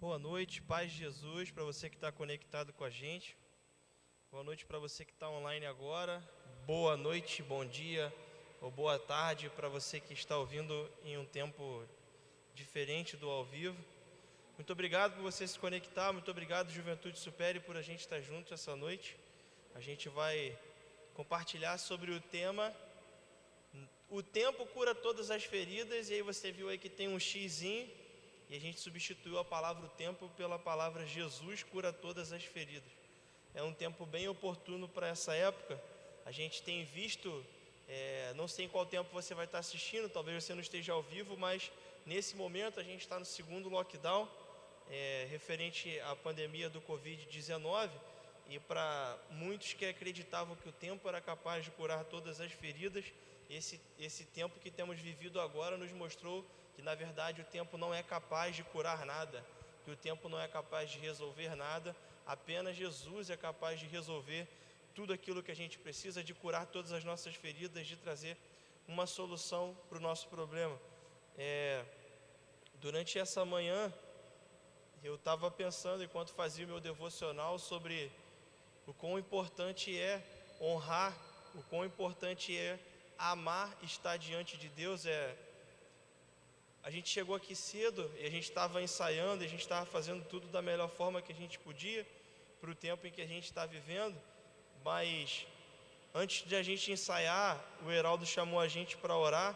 Boa noite, paz de Jesus para você que está conectado com a gente. Boa noite para você que está online agora. Boa noite, bom dia ou boa tarde para você que está ouvindo em um tempo diferente do ao vivo. Muito obrigado por você se conectar, muito obrigado Juventude Supere por a gente estar junto essa noite. A gente vai compartilhar sobre o tema "O tempo cura todas as feridas", e aí você viu aí que tem um xizinho, e a gente substituiu a palavra "o tempo" pela palavra "Jesus cura todas as feridas". É um tempo bem oportuno para essa época. A gente tem visto, não sei em qual tempo você vai estar assistindo, talvez você não esteja ao vivo, mas nesse momento a gente está no segundo lockdown, referente à pandemia do Covid-19, e para muitos que acreditavam que o tempo era capaz de curar todas as feridas, esse tempo que temos vivido agora nos mostrou que na verdade o tempo não é capaz de curar nada, que o tempo não é capaz de resolver nada, apenas Jesus é capaz de resolver tudo aquilo que a gente precisa, de curar todas as nossas feridas, de trazer uma solução para o nosso problema. Durante essa manhã, eu estava pensando, enquanto fazia o meu devocional, sobre o quão importante é honrar, o quão importante é amar, estar diante de Deus. A gente chegou aqui cedo e a gente estava ensaiando, a gente estava fazendo tudo da melhor forma que a gente podia para o tempo em que a gente está vivendo, mas antes de a gente ensaiar, o Heraldo chamou a gente para orar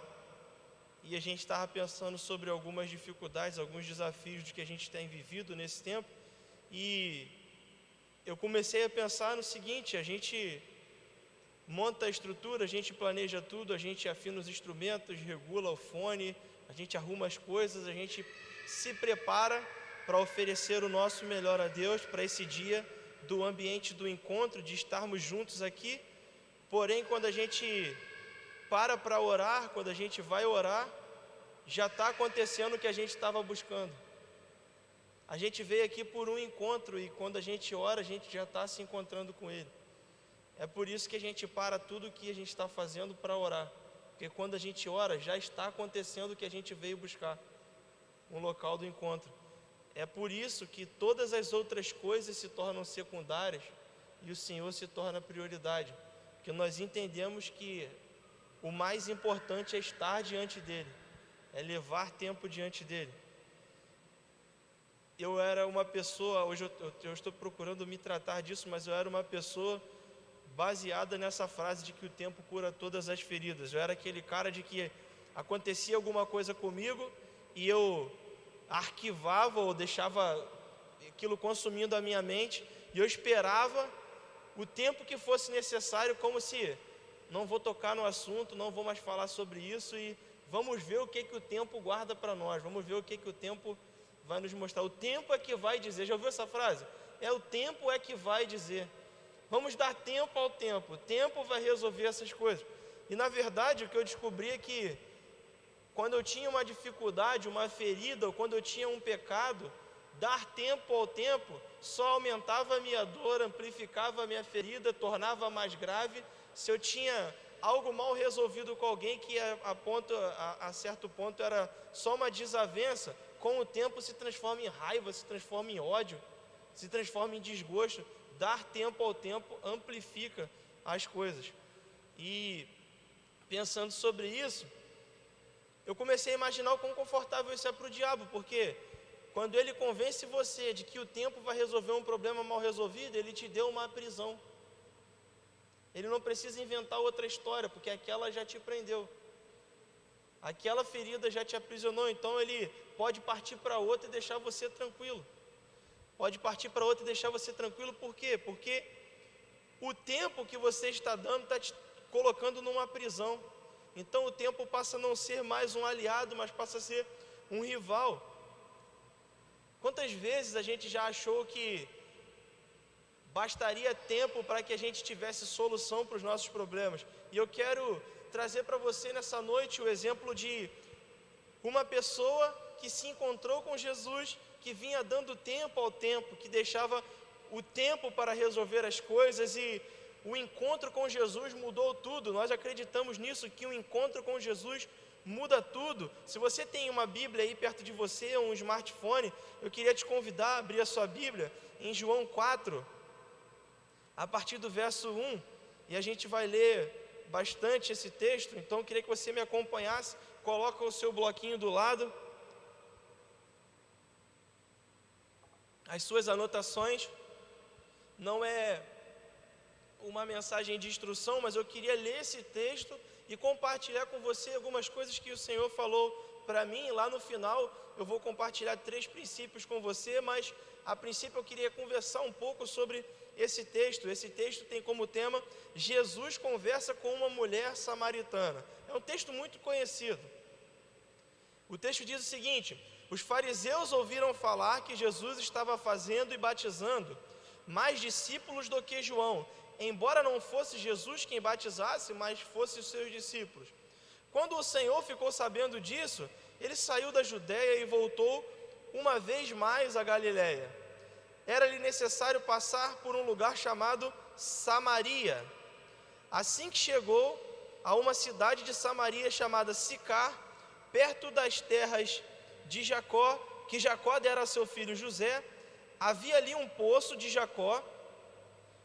e a gente estava pensando sobre algumas dificuldades, alguns desafios de que a gente tem vivido nesse tempo, e eu comecei a pensar no seguinte: a gente monta a estrutura, a gente planeja tudo, a gente afina os instrumentos, regula o fone, a gente arruma as coisas, a gente se prepara para oferecer o nosso melhor a Deus para esse dia do ambiente do encontro, de estarmos juntos aqui. Porém, quando a gente para orar, quando a gente vai orar, já está acontecendo o que a gente estava buscando. A gente veio aqui por um encontro e quando a gente ora, a gente já está se encontrando com Ele. É por isso que a gente para tudo o que a gente está fazendo para orar, porque quando a gente ora, já está acontecendo o que a gente veio buscar, um local do encontro. É por isso que todas as outras coisas se tornam secundárias e o Senhor se torna prioridade, porque nós entendemos que o mais importante é estar diante dEle, é levar tempo diante dEle. Eu era uma pessoa, hoje eu estou procurando me tratar disso, mas eu era uma pessoa baseada nessa frase de que o tempo cura todas as feridas. Eu era aquele cara de que acontecia alguma coisa comigo e eu arquivava ou deixava aquilo consumindo a minha mente, e eu esperava o tempo que fosse necessário, como se não vou tocar no assunto, não vou mais falar sobre isso e vamos ver o que o tempo guarda para nós, vamos ver o que o tempo vai nos mostrar. O tempo é que vai dizer. Já ouviu essa frase? O tempo é que vai dizer. Vamos dar tempo ao tempo, o tempo vai resolver essas coisas. E na verdade o que eu descobri é que quando eu tinha uma dificuldade, uma ferida, ou quando eu tinha um pecado, dar tempo ao tempo só aumentava a minha dor, amplificava a minha ferida, tornava mais grave. Se eu tinha algo mal resolvido com alguém que a certo ponto era só uma desavença, com o tempo se transforma em raiva, se transforma em ódio, se transforma em desgosto. Dar tempo ao tempo amplifica as coisas. E pensando sobre isso, eu comecei a imaginar o quão confortável isso é para o diabo, porque quando ele convence você de que o tempo vai resolver um problema mal resolvido, ele te deu uma prisão. Ele não precisa inventar outra história, porque aquela já te prendeu, aquela ferida já te aprisionou. Então ele pode partir para outra e deixar você tranquilo. Pode partir para outra e deixar você tranquilo. Por quê? Porque o tempo que você está dando está te colocando numa prisão. Então o tempo passa a não ser mais um aliado, mas passa a ser um rival. Quantas vezes a gente já achou que bastaria tempo para que a gente tivesse solução para os nossos problemas? E eu quero trazer para você nessa noite o exemplo de uma pessoa que se encontrou com Jesus, que vinha dando tempo ao tempo, que deixava o tempo para resolver as coisas, e o encontro com Jesus mudou tudo. Nós acreditamos nisso, que o encontro com Jesus muda tudo. Se você tem uma Bíblia aí perto de você, ou um smartphone, eu queria te convidar a abrir a sua Bíblia em João 4, a partir do verso 1, e a gente vai ler bastante esse texto. Então eu queria que você me acompanhasse. Coloca o seu bloquinho do lado, as suas anotações. Não é uma mensagem de instrução, mas eu queria ler esse texto e compartilhar com você algumas coisas que o Senhor falou para mim. Lá no final eu vou compartilhar 3 princípios com você, mas a princípio eu queria conversar um pouco sobre esse texto. Esse texto tem como tema: Jesus conversa com uma mulher samaritana. É um texto muito conhecido. O texto diz o seguinte: os fariseus ouviram falar que Jesus estava fazendo e batizando mais discípulos do que João, embora não fosse Jesus quem batizasse, mas fosse os seus discípulos. Quando o Senhor ficou sabendo disso, ele saiu da Judeia e voltou uma vez mais a Galiléia. Era-lhe necessário passar por um lugar chamado Samaria. Assim que chegou a uma cidade de Samaria chamada Sicar, perto das terras de Jacó, que Jacó dera a seu filho José, havia ali um poço de Jacó,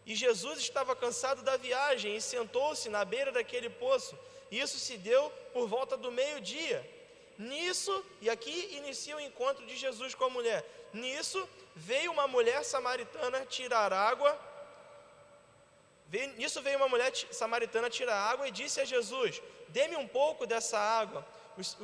e Jesus estava cansado da viagem e sentou-se na beira daquele poço. Isso se deu por volta do meio-dia. Nisso, e aqui inicia o encontro de Jesus com a mulher. Nisso veio uma mulher samaritana tirar água. Veio uma mulher samaritana tirar água e disse a Jesus: dê-me um pouco dessa água,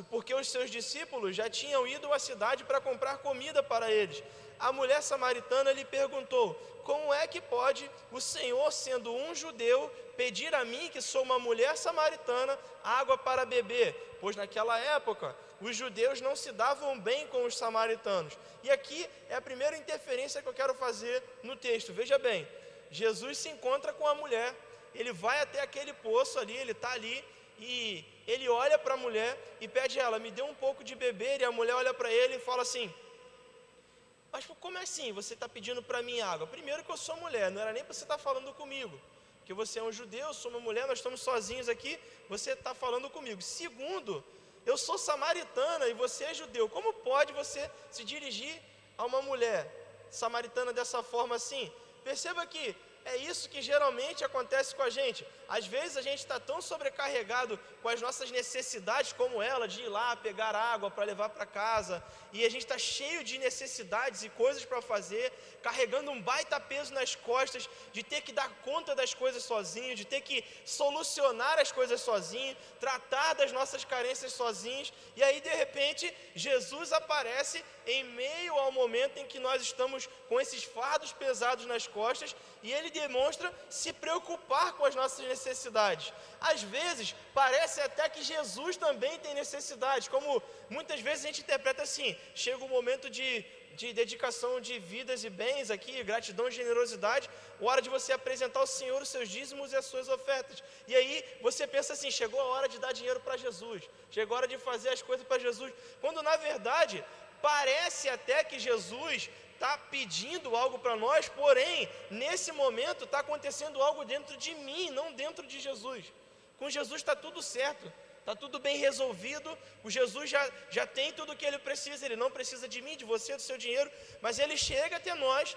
porque os seus discípulos já tinham ido à cidade para comprar comida para eles. A mulher samaritana lhe perguntou: como é que pode o Senhor, sendo um judeu, pedir a mim, que sou uma mulher samaritana, água para beber? Pois naquela época os judeus não se davam bem com os samaritanos. E aqui é a primeira interferência que eu quero fazer no texto. Veja bem, Jesus se encontra com a mulher, ele vai até aquele poço ali, ele está ali, e ele olha para a mulher e pede a ela: me dê um pouco de beber. E a mulher olha para ele e fala assim: mas como é assim, você está pedindo para mim água? Primeiro que eu sou mulher, não era nem para você estar falando comigo, porque você é um judeu, eu sou uma mulher, nós estamos sozinhos aqui, você está falando comigo. Segundo, eu sou samaritana e você é judeu, como pode você se dirigir a uma mulher samaritana dessa forma assim? Perceba que é isso que geralmente acontece com a gente. Às vezes a gente está tão sobrecarregado com as nossas necessidades como ela, de ir lá pegar água para levar para casa, e a gente está cheio de necessidades e coisas para fazer, carregando um baita peso nas costas, de ter que dar conta das coisas sozinho, de ter que solucionar as coisas sozinho, tratar das nossas carências sozinhos, e aí de repente Jesus aparece em meio ao momento em que nós estamos com esses fardos pesados nas costas, e ele demonstra se preocupar com as nossas necessidades. Às vezes parece até que Jesus também tem necessidades, como muitas vezes a gente interpreta assim: chega um momento de dedicação de vidas e bens aqui, gratidão e generosidade, hora de você apresentar ao Senhor os seus dízimos e as suas ofertas, e aí você pensa assim: chegou a hora de dar dinheiro para Jesus, chegou a hora de fazer as coisas para Jesus, quando na verdade parece até que Jesus está pedindo algo para nós, porém nesse momento está acontecendo algo dentro de mim, não dentro de Jesus. Com Jesus está tudo certo, está tudo bem resolvido. O Jesus já tem tudo o que ele precisa, ele não precisa de mim, de você, do seu dinheiro, mas ele chega até nós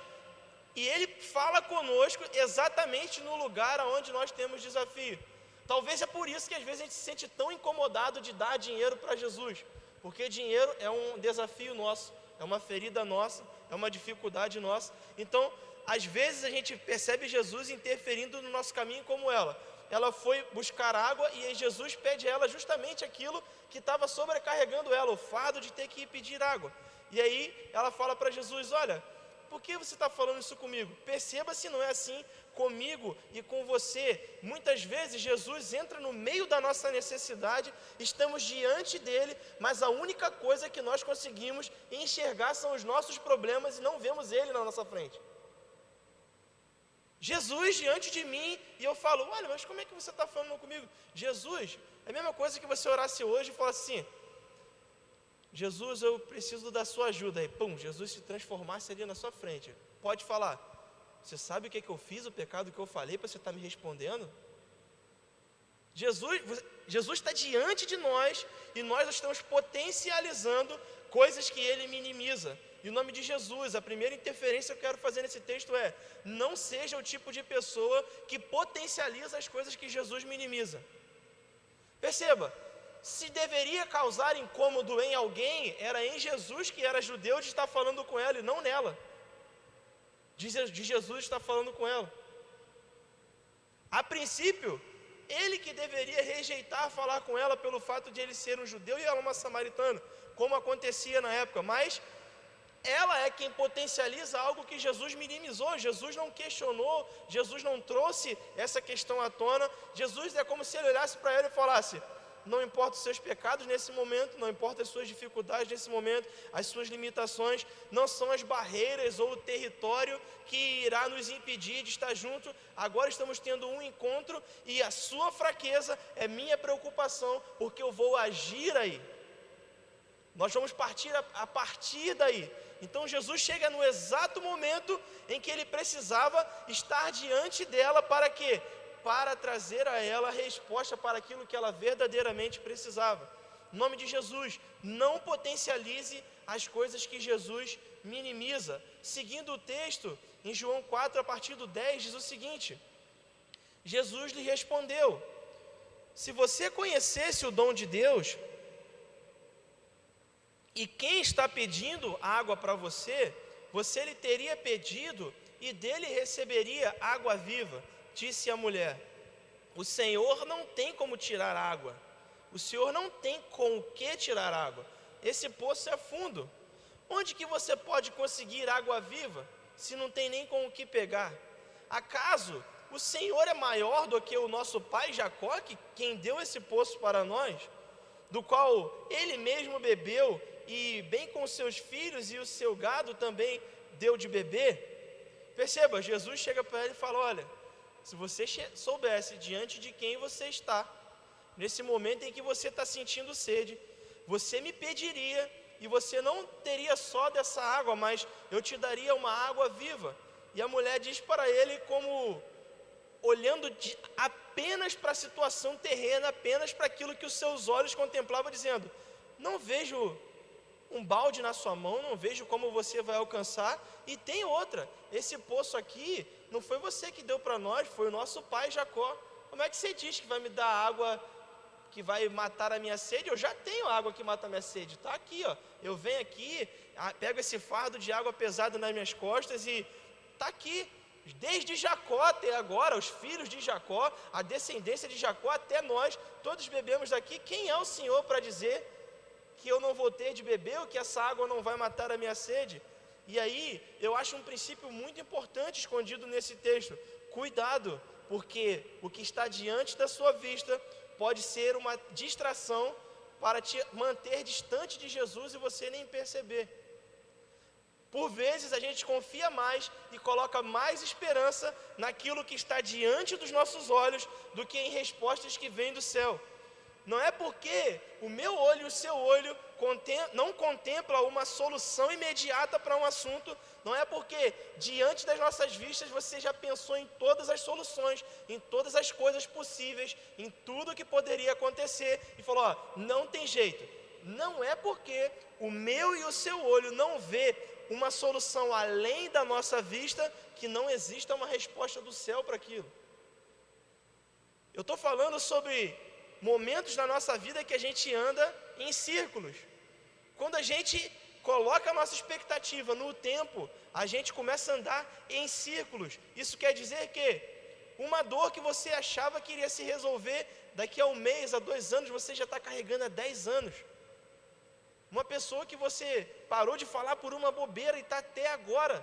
e ele fala conosco exatamente no lugar onde nós temos desafio. Talvez é por isso que às vezes a gente se sente tão incomodado de dar dinheiro para Jesus, porque dinheiro é um desafio nosso, é uma ferida nossa, é uma dificuldade nossa. Então, às vezes a gente percebe Jesus interferindo no nosso caminho, como ela foi buscar água e aí Jesus pede a ela justamente aquilo que estava sobrecarregando ela, o fardo de ter que ir pedir água. E aí ela fala para Jesus: olha, por que você está falando isso comigo? Perceba se não é assim comigo e com você. Muitas vezes Jesus entra no meio da nossa necessidade, estamos diante dele, mas a única coisa que nós conseguimos enxergar são os nossos problemas e não vemos ele na nossa frente. Jesus diante de mim, e eu falo: olha, mas como é que você está falando comigo? Jesus, é a mesma coisa que você orasse hoje e falasse assim: Jesus, eu preciso da sua ajuda. Aí, pum, Jesus se transformasse ali na sua frente. Pode falar. você sabe o que eu fiz, o pecado que eu falei, para você estar me respondendo? Jesus está diante de nós e nós estamos potencializando coisas que ele minimiza. Em nome de Jesus, a primeira interferência que eu quero fazer nesse texto é: não seja o tipo de pessoa que potencializa as coisas que Jesus minimiza. Perceba, se deveria causar incômodo em alguém, era em Jesus, que era judeu, de estar falando com ela e não nela. De Jesus estar falando com ela. A princípio, ele que deveria rejeitar falar com ela pelo fato de ele ser um judeu e ela uma samaritana, como acontecia na época, mas ela é quem potencializa algo que Jesus minimizou. Jesus não questionou, Jesus não trouxe essa questão à tona. Jesus é como se ele olhasse para ela e falasse: não importa os seus pecados nesse momento, não importa as suas dificuldades nesse momento, as suas limitações, não são as barreiras ou o território que irá nos impedir de estar junto. Agora estamos tendo um encontro e a sua fraqueza é minha preocupação, porque eu vou agir aí. Nós vamos partir a partir daí. Então Jesus chega no exato momento em que ele precisava estar diante dela para quê? Para trazer a ela a resposta para aquilo que ela verdadeiramente precisava. Em nome de Jesus, não potencialize as coisas que Jesus minimiza. Seguindo o texto, em João 4, a partir do 10, diz o seguinte: Jesus lhe respondeu: se você conhecesse o dom de Deus, e quem está pedindo água para você, você lhe teria pedido e dele receberia água viva. Disse a mulher: o Senhor não tem como tirar água, o Senhor não tem com o que tirar água, esse poço é fundo, onde que você pode conseguir água viva, se não tem nem com o que pegar? Acaso o Senhor é maior do que o nosso pai Jacó, quem deu esse poço para nós, do qual ele mesmo bebeu, e bem com os seus filhos e o seu gado também deu de beber? Perceba, Jesus chega para ele e fala: olha, se você soubesse diante de quem você está, nesse momento em que você está sentindo sede, você me pediria, e você não teria só dessa água, mas eu te daria uma água viva. E a mulher diz para ele, como olhando apenas para a situação terrena, apenas para aquilo que os seus olhos contemplavam, dizendo: não vejo um balde na sua mão, não vejo como você vai alcançar. E tem outra, esse poço aqui não foi você que deu para nós, foi o nosso pai Jacó. Como é que você diz que vai me dar água que vai matar a minha sede? Eu já tenho água que mata a minha sede, está aqui, ó. Eu venho aqui, pego esse fardo de água pesada nas minhas costas e está aqui. Desde Jacó até agora, os filhos de Jacó, a descendência de Jacó até nós, todos bebemos daqui. Quem é o Senhor para dizer que eu não vou ter de beber, ou que essa água não vai matar a minha sede? E aí, eu acho um princípio muito importante escondido nesse texto: cuidado, porque o que está diante da sua vista pode ser uma distração para te manter distante de Jesus e você nem perceber. Por vezes a gente confia mais e coloca mais esperança naquilo que está diante dos nossos olhos do que em respostas que vêm do céu. Não é porque o meu olho e o seu olho não contempla uma solução imediata para um assunto, não é porque diante das nossas vistas você já pensou em todas as soluções, em todas as coisas possíveis, em tudo que poderia acontecer e falou: ó, não tem jeito. Não é porque o meu e o seu olho não vê uma solução além da nossa vista que não exista uma resposta do céu para aquilo. Eu estou falando sobre momentos da nossa vida que a gente anda em círculos. Quando a gente coloca a nossa expectativa no tempo, a gente começa a andar em círculos. Isso quer dizer que uma dor que você achava que iria se resolver daqui a um mês, a 2 anos, você já está carregando há 10 anos. Uma pessoa que você parou de falar por uma bobeira e está até agora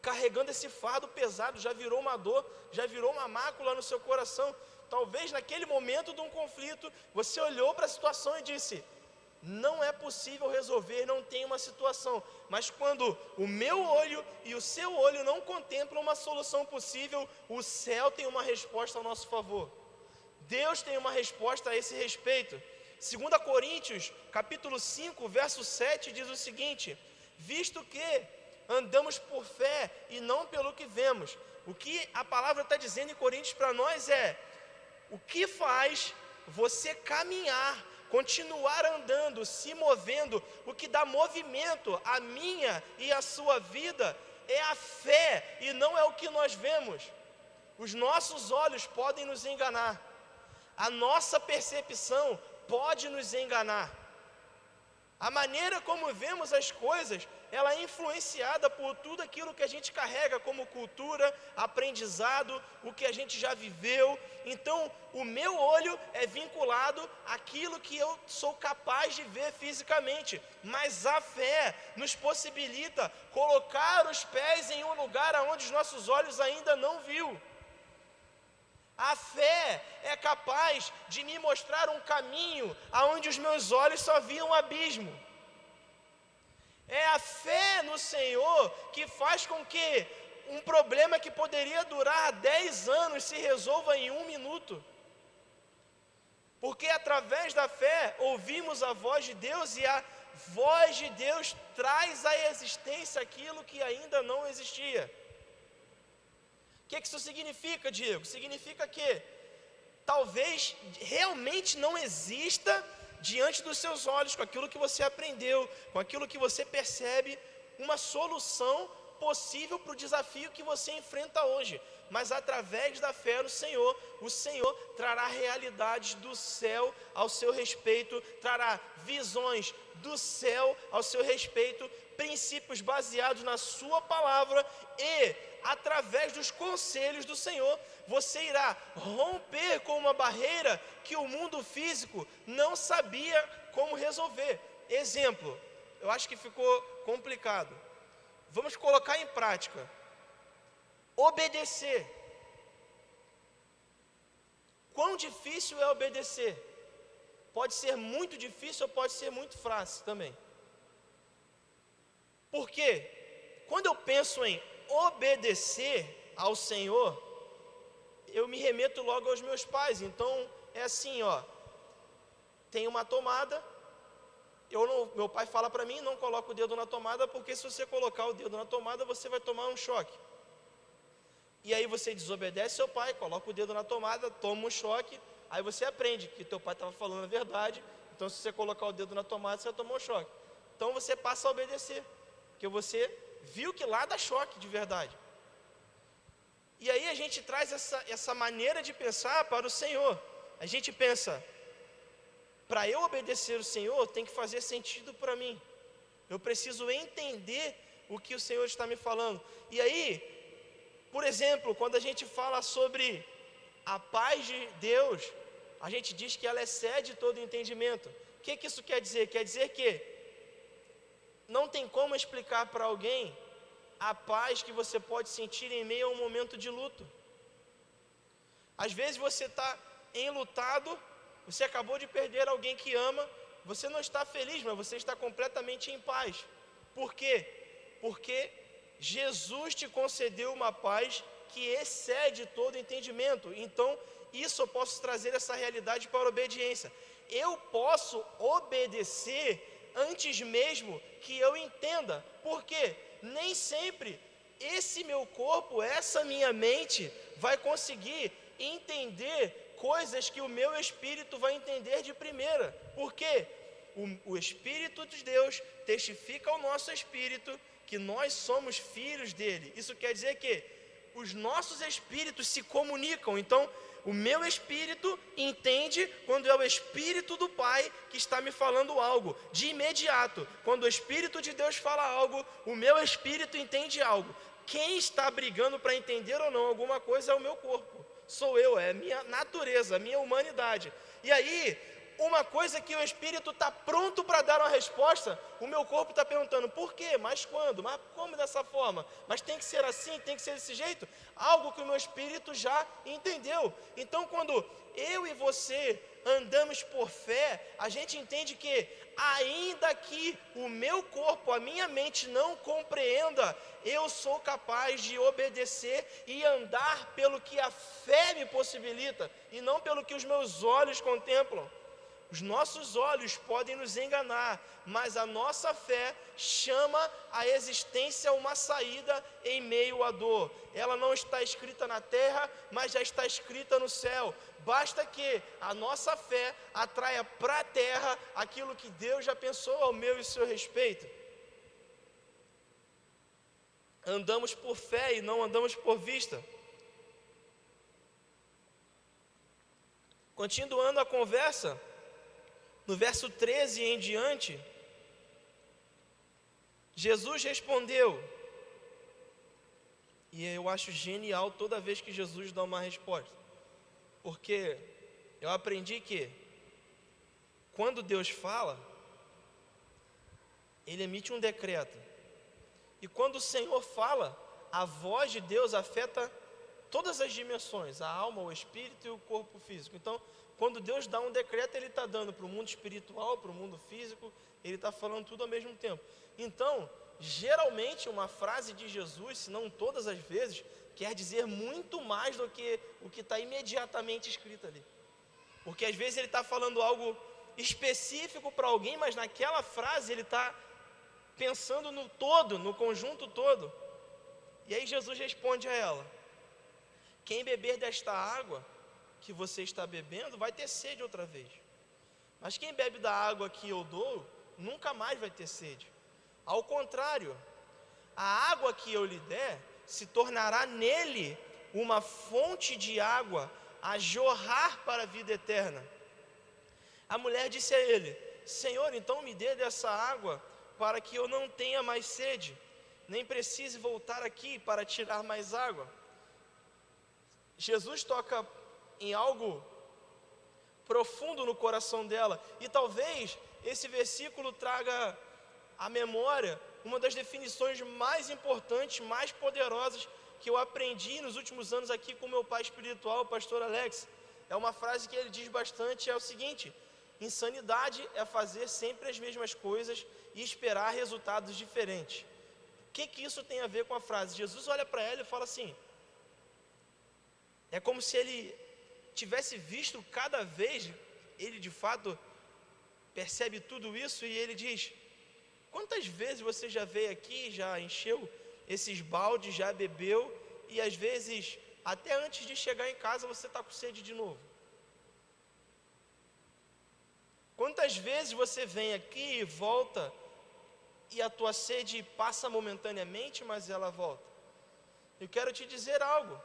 carregando esse fardo pesado, já virou uma dor, já virou uma mácula no seu coração. Talvez naquele momento de um conflito, você olhou para a situação e disse: não é possível resolver, não tem uma situação. Mas quando o meu olho e o seu olho não contemplam uma solução possível, o céu tem uma resposta ao nosso favor. Deus tem uma resposta a esse respeito. 2 Coríntios, capítulo 5, verso 7, diz o seguinte: visto que andamos por fé e não pelo que vemos. O que a palavra está dizendo em Coríntios para nós é: o que faz você caminhar, continuar andando, se movendo, o que dá movimento à minha e à sua vida é a fé e não é o que nós vemos. Os nossos olhos podem nos enganar, a nossa percepção pode nos enganar. A maneira como vemos as coisas, ela é influenciada por tudo aquilo que a gente carrega como cultura, aprendizado, o que a gente já viveu. Então, o meu olho é vinculado àquilo que eu sou capaz de ver fisicamente, mas a fé nos possibilita colocar os pés em um lugar onde os nossos olhos ainda não viu. A fé é capaz de me mostrar um caminho aonde os meus olhos só viam um abismo. É a fé no Senhor que faz com que um problema que poderia durar 10 anos se resolva em 1 minuto. Porque através da fé ouvimos a voz de Deus e a voz de Deus traz à existência aquilo que ainda não existia. O que isso significa, Diego? Significa que talvez realmente não exista diante dos seus olhos, com aquilo que você aprendeu, com aquilo que você percebe, uma solução possível para o desafio que você enfrenta hoje. Mas através da fé no Senhor, o Senhor trará realidades do céu ao seu respeito, trará visões do céu ao seu respeito, princípios baseados na sua palavra e através dos conselhos do Senhor, você irá romper com uma barreira que o mundo físico não sabia como resolver. Exemplo, eu acho que ficou complicado. Vamos colocar em prática. Obedecer. Quão difícil é obedecer? Pode ser muito difícil ou pode ser muito fácil também. Por quê? Quando eu penso em obedecer ao Senhor, eu me remeto logo aos meus pais. Então é assim, tem uma tomada, meu pai fala para mim, não coloca o dedo na tomada, porque se você colocar o dedo na tomada, você vai tomar um choque. E aí você desobedece seu pai, coloca o dedo na tomada, toma um choque, aí você aprende que teu pai estava falando a verdade, então se você colocar o dedo na tomada, você vai tomar um choque. Então você passa a obedecer, porque você viu que lá dá choque de verdade. E aí a gente traz essa maneira de pensar para o Senhor. A gente pensa, para eu obedecer o Senhor, tem que fazer sentido para mim. Eu preciso entender o que o Senhor está me falando. E aí, por exemplo, quando a gente fala sobre a paz de Deus, a gente diz que ela excede todo entendimento. O que isso quer dizer? Quer dizer que não tem como explicar para alguém a paz que você pode sentir em meio a um momento de luto. Às vezes você está enlutado, você acabou de perder alguém que ama, você não está feliz, mas você está completamente em paz. Por quê? Porque Jesus te concedeu uma paz que excede todo entendimento. Então, isso eu posso trazer essa realidade para a obediência. Eu posso obedecer antes mesmo que eu entenda. Por quê? Nem sempre esse meu corpo, essa minha mente vai conseguir entender coisas que o meu espírito vai entender de primeira. Por quê? O Espírito de Deus testifica ao nosso espírito que nós somos filhos dele. Isso quer dizer que os nossos espíritos se comunicam. Então, o meu espírito entende quando é o Espírito do Pai que está me falando algo. De imediato, quando o Espírito de Deus fala algo, o meu espírito entende algo. Quem está brigando para entender ou não alguma coisa é o meu corpo. Sou eu, é a minha natureza, a minha humanidade. E aí, uma coisa que o Espírito está pronto para dar uma resposta, o meu corpo está perguntando, por quê? Mas quando? Mas como dessa forma? Mas tem que ser assim? Tem que ser desse jeito? Algo que o meu Espírito já entendeu. Então, quando eu e você andamos por fé, a gente entende que, ainda que o meu corpo, a minha mente não compreenda, eu sou capaz de obedecer e andar pelo que a fé me possibilita, e não pelo que os meus olhos contemplam. Os nossos olhos podem nos enganar, mas a nossa fé chama à existência uma saída em meio à dor. Ela não está escrita na terra, mas já está escrita no céu. Basta que a nossa fé atraia para a terra aquilo que Deus já pensou ao meu e seu respeito. Andamos por fé e não andamos por vista. Continuando a conversa, no verso 13 em diante, Jesus respondeu, e eu acho genial toda vez que Jesus dá uma resposta, porque eu aprendi que, quando Deus fala, Ele emite um decreto, e quando o Senhor fala, a voz de Deus afeta todas as dimensões, a alma, o espírito e o corpo físico. Então, quando Deus dá um decreto, Ele está dando para o mundo espiritual, para o mundo físico, Ele está falando tudo ao mesmo tempo. Então, geralmente uma frase de Jesus, se não todas as vezes, quer dizer muito mais do que o que está imediatamente escrito ali. Porque às vezes Ele está falando algo específico para alguém, mas naquela frase Ele está pensando no todo, no conjunto todo. E aí Jesus responde a ela: quem beber desta água que você está bebendo vai ter sede outra vez, mas quem bebe da água que eu dou nunca mais vai ter sede. Ao contrário, a água que eu lhe der se tornará nele uma fonte de água a jorrar para a vida eterna. A mulher disse a ele: Senhor, então me dê dessa água para que eu não tenha mais sede, nem precise voltar aqui para tirar mais água. Jesus toca em algo profundo no coração dela, e talvez esse versículo traga à memória uma das definições mais importantes, mais poderosas que eu aprendi nos últimos anos aqui com meu pai espiritual, o pastor Alex. É uma frase que ele diz bastante, é o seguinte: insanidade é fazer sempre as mesmas coisas e esperar resultados diferentes. O que isso tem a ver com a frase? Jesus olha para ela e fala assim, é como se ele tivesse visto cada vez, ele de fato percebe tudo isso, e ele diz: quantas vezes você já veio aqui, já encheu esses baldes, já bebeu, e às vezes, até antes de chegar em casa, você está com sede de novo? Quantas vezes você vem aqui e volta, e a tua sede passa momentaneamente, mas ela volta? Eu quero te dizer algo: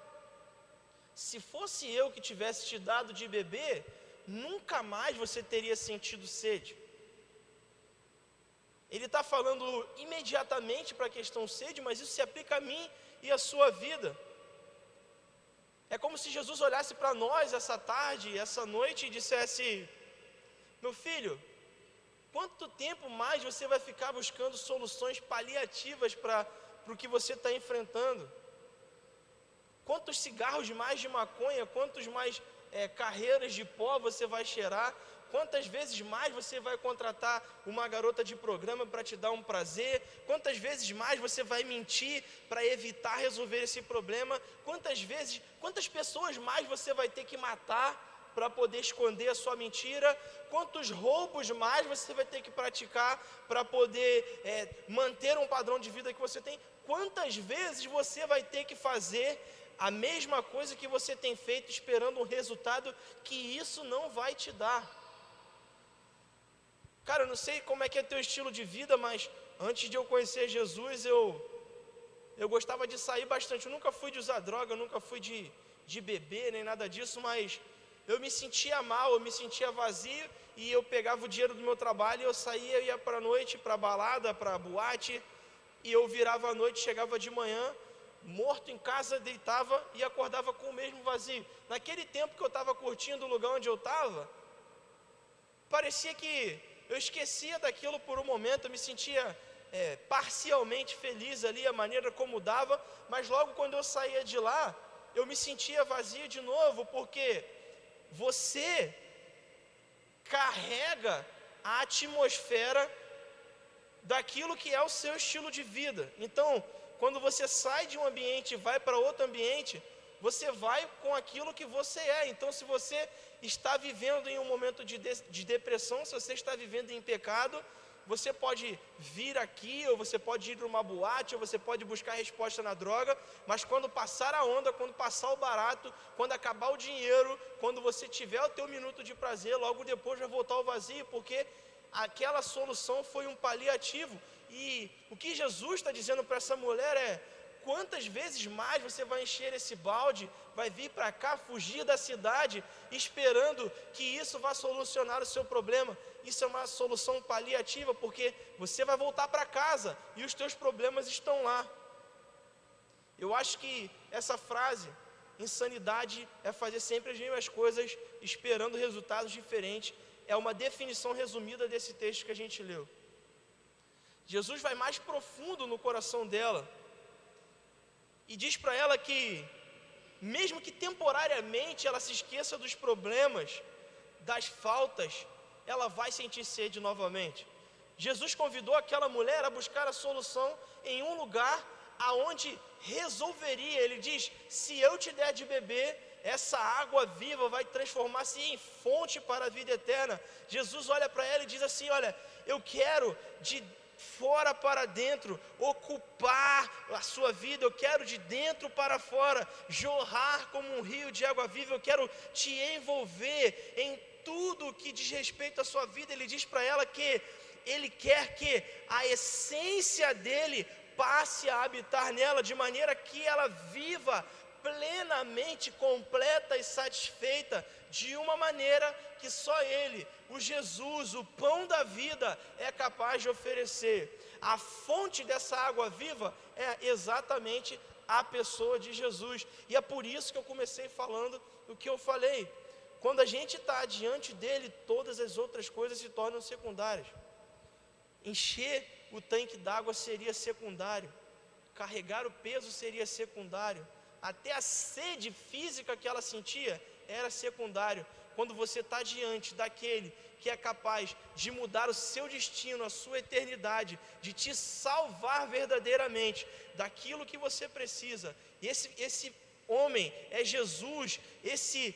se fosse eu que tivesse te dado de beber, nunca mais você teria sentido sede. Ele está falando imediatamente para a questão sede, mas isso se aplica a mim e a sua vida. É como se Jesus olhasse para nós essa tarde, essa noite, e dissesse: meu filho, quanto tempo mais você vai ficar buscando soluções paliativas para o que você está enfrentando? Quantos cigarros mais de maconha, quantos mais carreiras de pó você vai cheirar? Quantas vezes mais você vai contratar uma garota de programa para te dar um prazer? Quantas vezes mais você vai mentir para evitar resolver esse problema? Quantas pessoas mais você vai ter que matar para poder esconder a sua mentira? Quantos roubos mais você vai ter que praticar para poder manter um padrão de vida que você tem? Quantas vezes você vai ter que fazer a mesma coisa que você tem feito, esperando um resultado que isso não vai te dar? Cara, eu não sei como é que é teu estilo de vida, mas antes de eu conhecer Jesus, eu gostava de sair bastante. Eu nunca fui de usar droga, eu nunca fui de beber, nem nada disso, mas eu me sentia mal, eu me sentia vazio, e eu pegava o dinheiro do meu trabalho, e eu saía, ia para a noite, para balada, para boate, e eu virava à noite, chegava de manhã, morto em casa, deitava e acordava com o mesmo vazio. Naquele tempo que eu estava curtindo o lugar onde eu estava, parecia que eu esquecia daquilo por um momento, eu me sentia parcialmente feliz ali, a maneira como dava, mas logo quando eu saía de lá, eu me sentia vazio de novo, porque você carrega a atmosfera daquilo que é o seu estilo de vida. Então, quando você sai de um ambiente e vai para outro ambiente, você vai com aquilo que você é. Então, se você está vivendo em um momento de depressão, se você está vivendo em pecado, você pode vir aqui, ou você pode ir para uma boate, ou você pode buscar resposta na droga, mas quando passar a onda, quando passar o barato, quando acabar o dinheiro, quando você tiver o teu minuto de prazer, logo depois vai voltar ao vazio, porque aquela solução foi um paliativo. E o que Jesus está dizendo para essa mulher é: quantas vezes mais você vai encher esse balde, vai vir para cá, fugir da cidade, esperando que isso vá solucionar o seu problema? Isso é uma solução paliativa, porque você vai voltar para casa e os teus problemas estão lá. Eu acho que essa frase, insanidade é fazer sempre as mesmas coisas, esperando resultados diferentes, é uma definição resumida desse texto que a gente leu. Jesus vai mais profundo no coração dela e diz para ela que, mesmo que temporariamente ela se esqueça dos problemas, das faltas, ela vai sentir sede novamente. Jesus convidou aquela mulher a buscar a solução em um lugar aonde resolveria. Ele diz: se eu te der de beber, essa água viva vai transformar-se em fonte para a vida eterna. Jesus olha para ela e diz assim: olha, eu quero de fora para dentro ocupar a sua vida, eu quero de dentro para fora jorrar como um rio de água viva, eu quero te envolver em tudo que diz respeito à sua vida. Ele diz para ela que ele quer que a essência dele passe a habitar nela, de maneira que ela viva plenamente completa e satisfeita, de uma maneira que só Ele, o Jesus, o pão da vida, é capaz de oferecer. A fonte dessa água viva é exatamente a pessoa de Jesus, e é por isso que eu comecei falando o que eu falei. Quando a gente está diante dele, todas as outras coisas se tornam secundárias. Encher o tanque d'água seria secundário, carregar o peso seria secundário, até a sede física que ela sentia era secundário. Quando você está diante daquele que é capaz de mudar o seu destino, a sua eternidade, de te salvar verdadeiramente daquilo que você precisa, esse homem é Jesus. Esse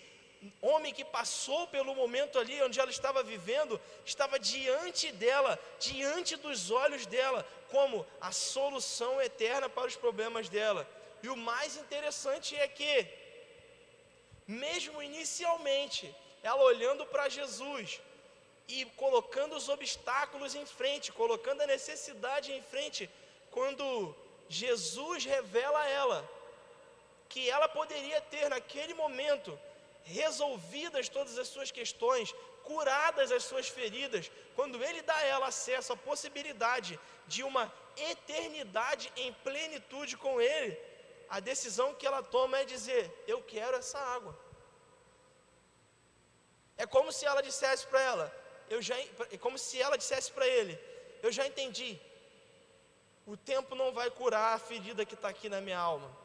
homem que passou pelo momento ali onde ela estava vivendo, estava diante dela, diante dos olhos dela, como a solução eterna para os problemas dela. E o mais interessante é que, mesmo inicialmente, ela olhando para Jesus e colocando os obstáculos em frente, colocando a necessidade em frente, quando Jesus revela a ela que ela poderia ter naquele momento resolvidas todas as suas questões, curadas as suas feridas, quando ele dá a ela acesso à possibilidade de uma eternidade em plenitude com ele, a decisão que ela toma é dizer: eu quero essa água. É como se ela dissesse para ele: eu já entendi, o tempo não vai curar a ferida que está aqui na minha alma,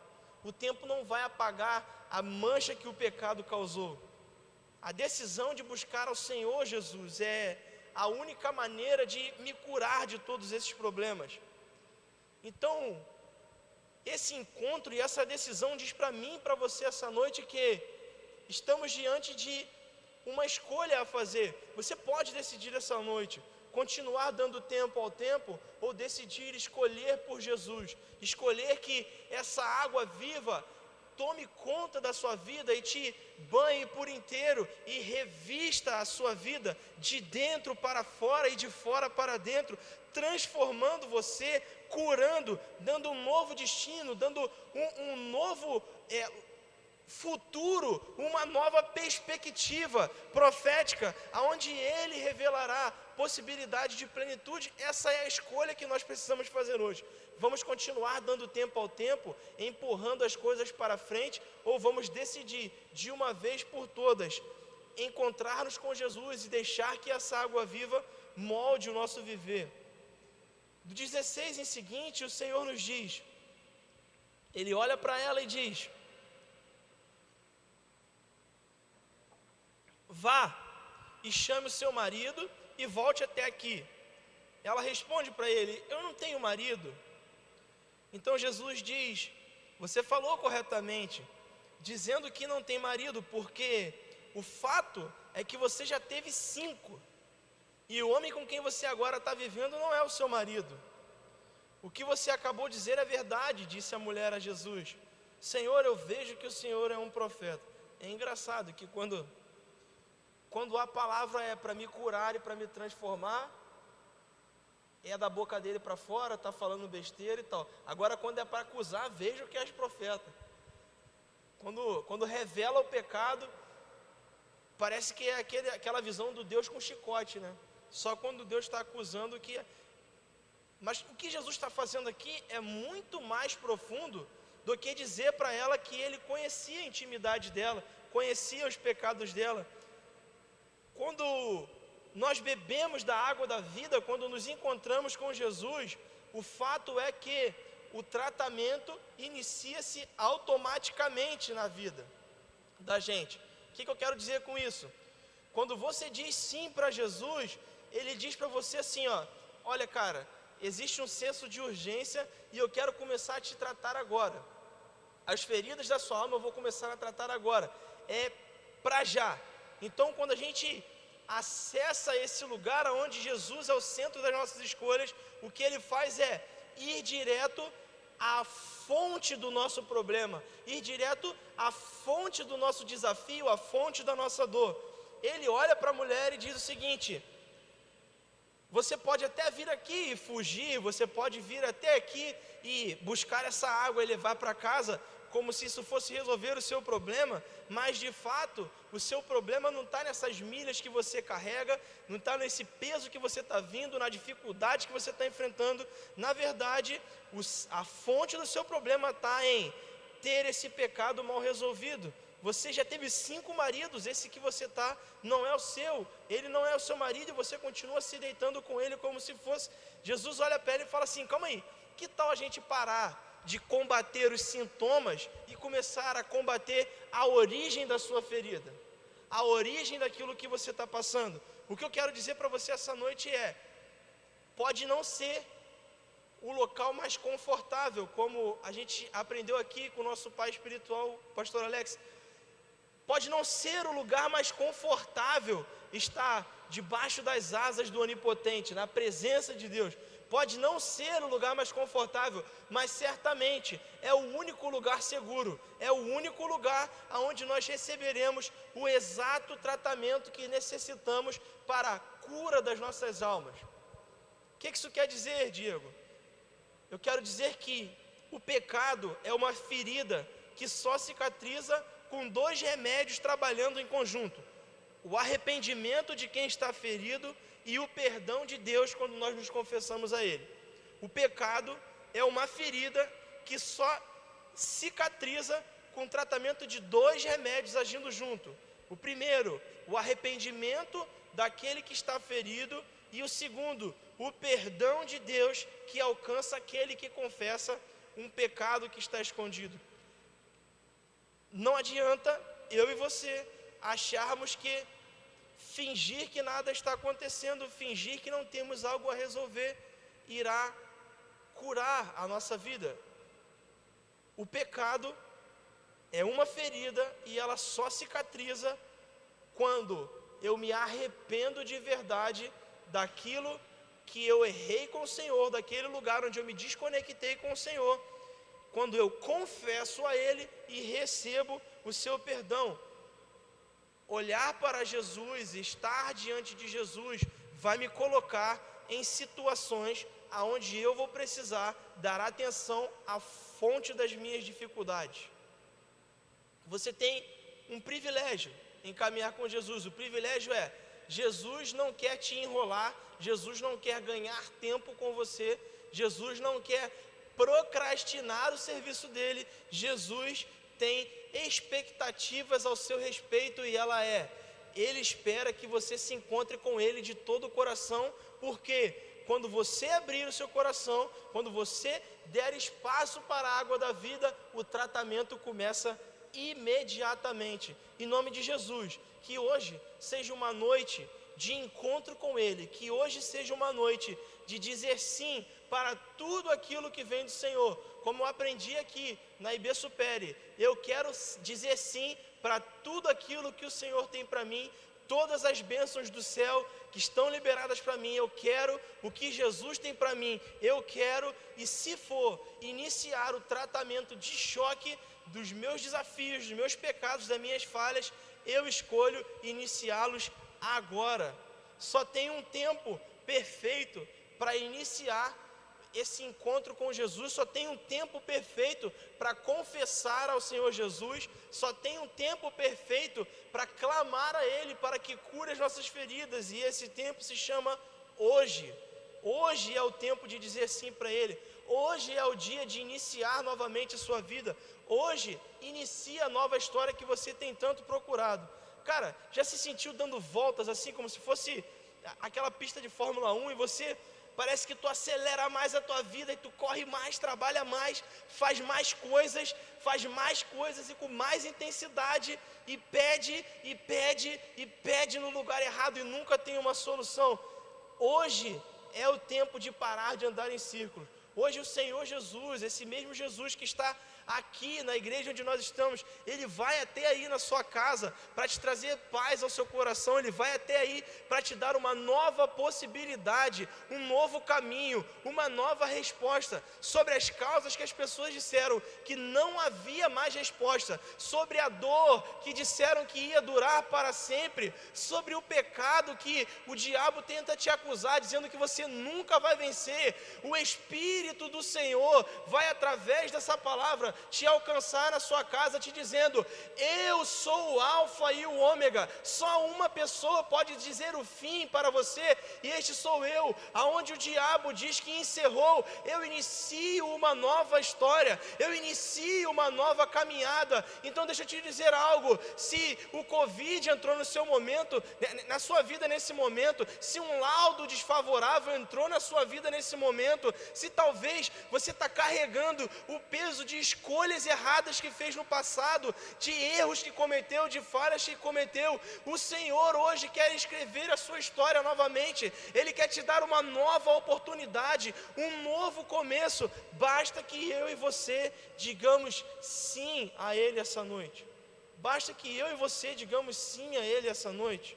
o tempo não vai apagar a mancha que o pecado causou. A decisão de buscar ao Senhor Jesus é a única maneira de me curar de todos esses problemas. Então, esse encontro e essa decisão diz para mim e para você essa noite que estamos diante de uma escolha a fazer. Você pode decidir essa noite continuar dando tempo ao tempo, ou decidir escolher por Jesus, escolher que essa água viva tome conta da sua vida e te banhe por inteiro e revista a sua vida de dentro para fora e de fora para dentro, transformando você, curando, dando um novo destino, dando um novo futuro, uma nova perspectiva profética, aonde Ele revelará possibilidade de plenitude. Essa é a escolha que nós precisamos fazer hoje. Vamos continuar dando tempo ao tempo, empurrando as coisas para frente, ou vamos decidir de uma vez por todas encontrar-nos com Jesus e deixar que essa água viva molde o nosso viver? Do 16 em seguinte, o Senhor nos diz, Ele olha para ela e diz: vá e chame o seu marido e volte até aqui. Ela responde para ele: eu não tenho marido. Então Jesus diz: você falou corretamente, dizendo que não tem marido, porque o fato é que você já teve 5, e o homem com quem você agora está vivendo não é o seu marido. O que você acabou de dizer é verdade, disse a mulher a Jesus. Senhor, eu vejo que o Senhor é um profeta. É engraçado que quando a palavra é para me curar e para me transformar, é da boca dele para fora, está falando besteira e tal. Agora, quando é para acusar, veja que és profeta. Quando revela o pecado, parece que é aquela visão do Deus com chicote, né? Só quando Deus está acusando que... Mas o que Jesus está fazendo aqui é muito mais profundo do que dizer para ela que ele conhecia a intimidade dela, conhecia os pecados dela. Quando nós bebemos da água da vida, quando nos encontramos com Jesus, o fato é que o tratamento inicia-se automaticamente na vida da gente. O que eu quero dizer com isso? Quando você diz sim para Jesus, ele diz para você assim, ó, olha cara, existe um senso de urgência e eu quero começar a te tratar agora. As feridas da sua alma eu vou começar a tratar agora. É para já. Então, quando a gente acessa esse lugar onde Jesus é o centro das nossas escolhas, o que ele faz é ir direto à fonte do nosso problema, ir direto à fonte do nosso desafio, à fonte da nossa dor. Ele olha para a mulher e diz o seguinte: você pode até vir aqui e fugir, você pode vir até aqui e buscar essa água e levar para casa, como se isso fosse resolver o seu problema, mas de fato, o seu problema não está nessas milhas que você carrega, não está nesse peso que você está vindo, na dificuldade que você está enfrentando. Na verdade, a fonte do seu problema está em ter esse pecado mal resolvido. Você já teve 5 maridos, esse que você está não é o seu, ele não é o seu marido e você continua se deitando com ele como se fosse. Jesus olha para ele e fala assim, calma aí, que tal a gente parar de combater os sintomas e começar a combater a origem da sua ferida, a origem daquilo que você está passando? O que eu quero dizer para você essa noite é, pode não ser o local mais confortável, como a gente aprendeu aqui com o nosso pai espiritual, pastor Alex, pode não ser o lugar mais confortável estar debaixo das asas do Onipotente, na presença de Deus. Pode não ser o lugar mais confortável, mas certamente é o único lugar seguro, é o único lugar onde nós receberemos o exato tratamento que necessitamos para a cura das nossas almas. O que isso quer dizer, Diego? Eu quero dizer que o pecado é uma ferida que só cicatriza com 2 remédios trabalhando em conjunto: o arrependimento de quem está ferido e o perdão de Deus quando nós nos confessamos a Ele. O pecado é uma ferida que só cicatriza com o tratamento de 2 remédios agindo junto. O primeiro, o arrependimento daquele que está ferido, e o segundo, o perdão de Deus que alcança aquele que confessa um pecado que está escondido. Não adianta eu e você acharmos que fingir que nada está acontecendo, fingir que não temos algo a resolver, irá curar a nossa vida. O pecado é uma ferida e ela só cicatriza quando eu me arrependo de verdade daquilo que eu errei com o Senhor, daquele lugar onde eu me desconectei com o Senhor, quando eu confesso a Ele e recebo o seu perdão. Olhar para Jesus, estar diante de Jesus, vai me colocar em situações onde eu vou precisar dar atenção à fonte das minhas dificuldades. Você tem um privilégio em caminhar com Jesus. O privilégio é, Jesus não quer te enrolar, Jesus não quer ganhar tempo com você, Jesus não quer procrastinar o serviço dele, Jesus tem expectativas ao seu respeito e ele espera que você se encontre com ele de todo o coração, porque quando você abrir o seu coração, quando você der espaço para a água da vida, o tratamento começa imediatamente. Em nome de Jesus, que hoje seja uma noite de encontro com Ele, que hoje seja uma noite de dizer sim para tudo aquilo que vem do Senhor. Como eu aprendi aqui na IB Supere, eu quero dizer sim para tudo aquilo que o Senhor tem para mim, todas as bênçãos do céu que estão liberadas para mim. Eu quero o que Jesus tem para mim, eu quero, e se for iniciar o tratamento de choque dos meus desafios, dos meus pecados, das minhas falhas, eu escolho iniciá-los agora. Só tem um tempo perfeito para iniciar esse encontro com Jesus, só tem um tempo perfeito para confessar ao Senhor Jesus, só tem um tempo perfeito para clamar a Ele para que cure as nossas feridas, e esse tempo se chama hoje. Hoje é o tempo de dizer sim para Ele. Hoje é o dia de iniciar novamente a sua vida. Hoje inicia a nova história que você tem tanto procurado. Cara, já se sentiu dando voltas assim como se fosse aquela pista de Fórmula 1 e você parece que tu acelera mais a tua vida e tu corre mais, trabalha mais, faz mais coisas e com mais intensidade, e pede no lugar errado e nunca tem uma solução. Hoje é o tempo de parar de andar em círculos. Hoje o Senhor Jesus, esse mesmo Jesus que está aqui na igreja onde nós estamos, Ele vai até aí na sua casa para te trazer paz ao seu coração. Ele vai até aí para te dar uma nova possibilidade, um novo caminho, uma nova resposta sobre as causas que as pessoas disseram que não havia mais resposta, sobre a dor que disseram que ia durar para sempre, sobre o pecado que o diabo tenta te acusar, dizendo que você nunca vai vencer. O Espírito do Senhor vai, através dessa palavra, te alcançar na sua casa, te dizendo: eu sou o alfa e o ômega. Só uma pessoa pode dizer o fim para você, e este sou eu. Aonde o diabo diz que encerrou, eu inicio uma nova história, eu inicio uma nova caminhada. Então deixa eu te dizer algo: se o Covid entrou no seu momento, na sua vida nesse momento, se um laudo desfavorável entrou na sua vida nesse momento, se talvez você está carregando o peso de escolhas erradas que fez no passado, de erros que cometeu, de falhas que cometeu, o Senhor hoje quer escrever a sua história novamente. Ele quer te dar uma nova oportunidade, um novo começo. Basta que eu e você digamos sim a Ele essa noite. Basta que eu e você digamos sim a Ele essa noite.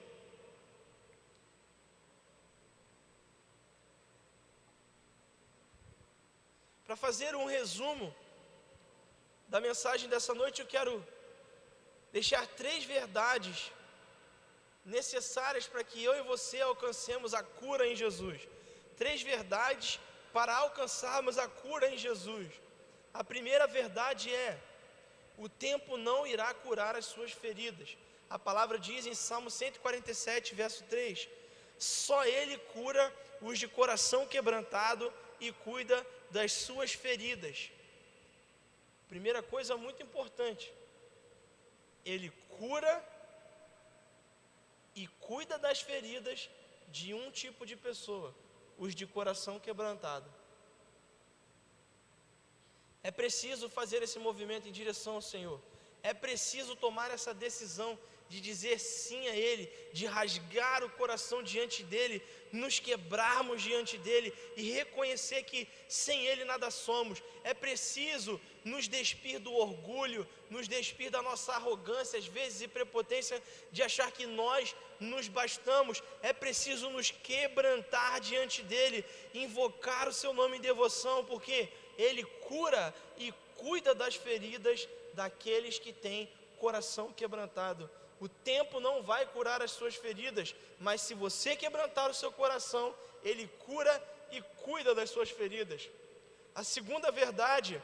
Para fazer um resumo da mensagem dessa noite, eu quero deixar 3 verdades necessárias para que eu e você alcancemos a cura em Jesus. 3 verdades para alcançarmos a cura em Jesus. A primeira verdade é: o tempo não irá curar as suas feridas. A palavra diz em Salmo 147, verso 3: só Ele cura os de coração quebrantado e cuida das suas feridas. Primeira coisa muito importante: Ele cura e cuida das feridas de um tipo de pessoa, os de coração quebrantado. É preciso fazer esse movimento em direção ao Senhor. É preciso tomar essa decisão de dizer sim a Ele, de rasgar o coração diante dEle, nos quebrarmos diante dEle e reconhecer que sem Ele nada somos. É preciso nos despir do orgulho, nos despir da nossa arrogância, às vezes, e prepotência de achar que nós nos bastamos. É preciso nos quebrantar diante dEle, invocar o Seu nome em devoção, porque Ele cura e cuida das feridas daqueles que têm coração quebrantado. O tempo não vai curar as suas feridas, mas se você quebrantar o seu coração, Ele cura e cuida das suas feridas. A segunda verdade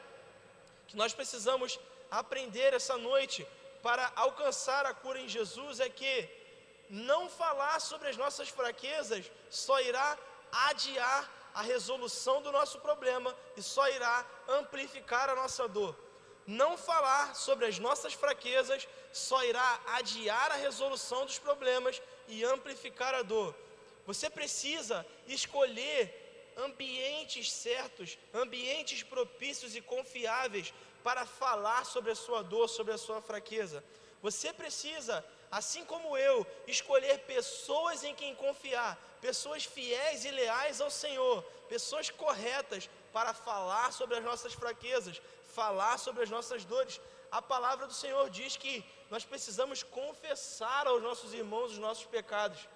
que nós precisamos aprender essa noite para alcançar a cura em Jesus é que não falar sobre as nossas fraquezas só irá adiar a resolução do nosso problema e só irá amplificar a nossa dor. Não falar sobre as nossas fraquezas só irá adiar a resolução dos problemas e amplificar a dor. Você precisa escolher ambientes certos, ambientes propícios e confiáveis para falar sobre a sua dor, sobre a sua fraqueza. Você precisa, assim como eu, escolher pessoas em quem confiar, pessoas fiéis e leais ao Senhor, pessoas corretas para falar sobre as nossas fraquezas, falar sobre as nossas dores. a palavra do Senhor diz que nós precisamos confessar aos nossos irmãos os nossos pecados,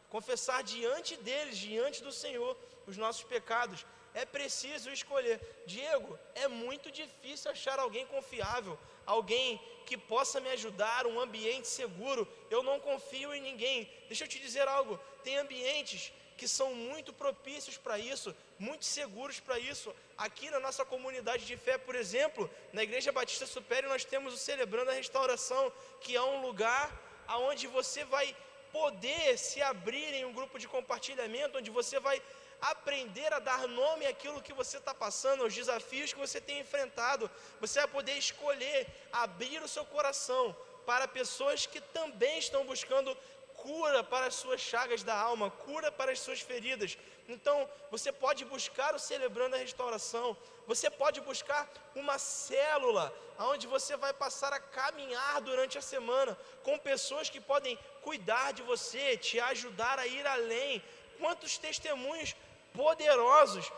confessar diante deles, diante do Senhor, os nossos pecados. É preciso escolher. Diego, é muito difícil achar alguém confiável, alguém que possa me ajudar, um ambiente seguro. Eu não confio em ninguém. Deixa eu te dizer algo, tem ambientes que são muito propícios para isso, muito seguros para isso. Aqui na nossa comunidade de fé, por exemplo, na Igreja Batista Superior, nós temos o Celebrando a Restauração, que é um lugar onde você vai poder se abrir em um grupo de compartilhamento, onde você vai aprender a dar nome àquilo que você está passando, aos desafios que você tem enfrentado. Você vai poder escolher abrir o seu coração para pessoas que também estão buscando cura para as suas chagas da alma, cura para as suas feridas. Então, você pode buscar o Celebrando a Restauração, você pode buscar uma célula, onde você vai passar a caminhar durante a semana, com pessoas que podem cuidar de você, te ajudar a ir além. Quantos testemunhos poderosos.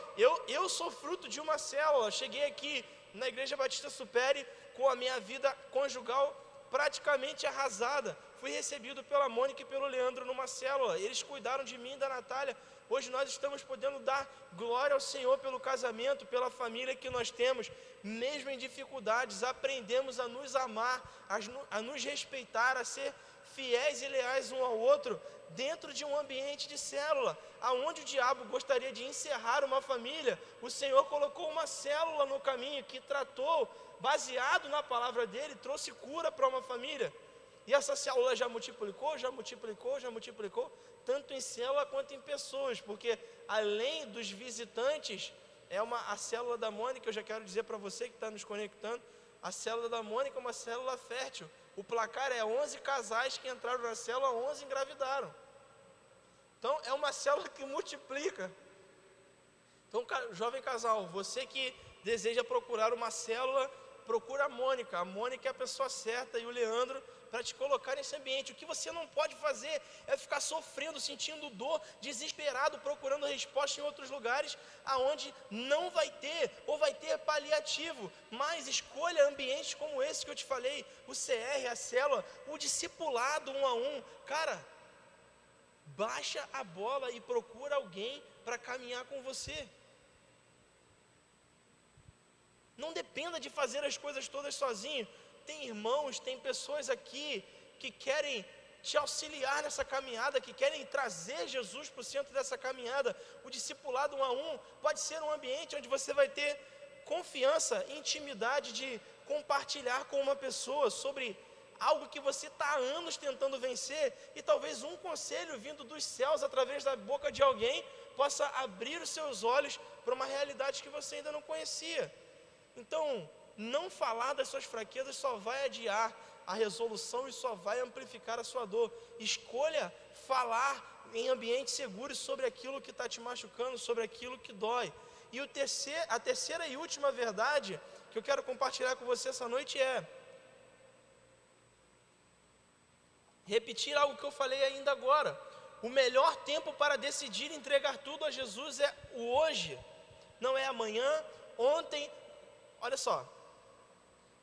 Eu sou fruto de uma célula. Cheguei aqui na Igreja Batista Superior com a minha vida conjugal praticamente arrasada. Fui recebido pela Mônica e pelo Leandro numa célula. Eles cuidaram de mim e da Natália. Hoje nós estamos podendo dar glória ao Senhor pelo casamento, pela família que nós temos. Mesmo em dificuldades, aprendemos a nos amar, a nos respeitar, a ser fiéis e leais um ao outro, dentro de um ambiente de célula, aonde o diabo gostaria de encerrar uma família. O Senhor colocou uma célula no caminho que tratou, baseado na palavra dele, trouxe cura para uma família. E essa célula já multiplicou, tanto em célula quanto em pessoas, porque além dos visitantes, a célula da Mônica, eu já quero dizer para você que está nos conectando, a célula da Mônica é uma célula fértil. O placar é 11 casais que entraram na célula, 11 engravidaram. Então, é uma célula que multiplica. Então, jovem casal, você que deseja procurar uma célula, procura a Mônica. A Mônica é a pessoa certa e o Leandro para te colocar nesse ambiente. O que você não pode fazer é ficar sofrendo, sentindo dor, desesperado, procurando resposta em outros lugares, aonde não vai ter, ou vai ter paliativo. Mas escolha ambientes como esse que eu te falei, o CR, a célula, o discipulado 1 a 1. Cara, baixa a bola e procura alguém para caminhar com você. Não dependa de fazer as coisas todas sozinho. Tem irmãos, tem pessoas aqui que querem te auxiliar nessa caminhada, que querem trazer Jesus para o centro dessa caminhada. O discipulado 1 a 1 pode ser um ambiente onde você vai ter confiança, intimidade de compartilhar com uma pessoa sobre algo que você está há anos tentando vencer, e talvez um conselho vindo dos céus através da boca de alguém possa abrir os seus olhos para uma realidade que você ainda não conhecia. Então, não falar das suas fraquezas só vai adiar a resolução e só vai amplificar a sua dor. Escolha falar em ambientes seguros sobre aquilo que está te machucando, sobre aquilo que dói. E a terceira e última verdade que eu quero compartilhar com você essa noite é repetir algo que eu falei ainda agora. O melhor tempo para decidir entregar tudo a Jesus é o hoje, não é amanhã, ontem. Olha só,